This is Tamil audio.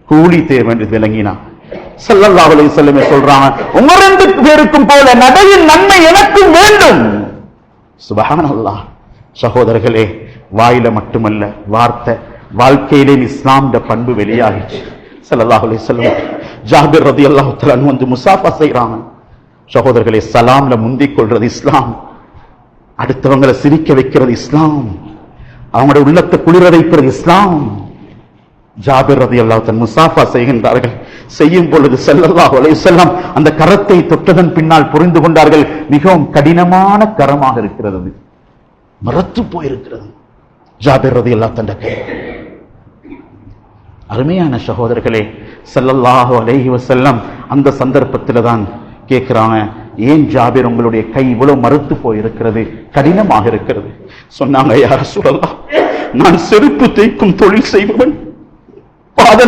கூலி தேவை என்று விளங்கினான். ஸல்லல்லாஹு அலைஹி வஸல்லம் சொல்றாங்க, உங்க 2 பேருக்கும் போல நடையின் நன்மை எனக்கும் வேண்டும். சுப்ஹானல்லாஹ். சகோதரர்களே, வாயில மட்டுமல்ல, வார்த்தை வாழ்க்கையிலே இஸ்லாம்ட பண்பு வெளியாகிச்சு. ஸல்லல்லாஹு அலைஹி வஸல்லம் ஜாபிர் ரலியல்லாஹு தஆலா அன்ஹு வந்து முசாஃபா செய்றாங்க. சகோதரர்களே, சலாம்ல முந்திக் கொள்றது இஸ்லாம், அடுத்தவங்களை சிரிக்க வைக்கிறது இஸ்லாம், அவங்களுடைய உள்ளத்தை குளிர வைக்கிறது இஸ்லாம். ஜாபிர் ரலியல்லாஹு தஆலா முசாஃபா செய்கின்றார்கள். செய்யும் பொழுது ஸல்லல்லாஹு அலைஹி வஸல்லம் அந்த கரத்தை தொட்டதன் பின்னால் புரிந்து கொண்டார்கள், மிகவும் கடினமான கரமாக இருக்கிறது, மரத்து போயிருக்கிறது ஜாபிர் ரலியல்லாஹு தஆலா கை. அருமையான சகோதரர்களே, ஸல்லல்லாஹு அலைஹி வஸல்லம் அந்த சந்தர்ப்பத்தில் தான் கேட்கிறாங்க, ஏன் ஜாபிர் உங்களுடைய கை இவ்வளவு மறுத்து போயிருக்கிறது, கடினமாக இருக்கிறது? சொன்னாங்க, யா ரசூலல்லாஹ், நான் செருப்பு தைக்கும் தொழில் செய்பவன், பாதனை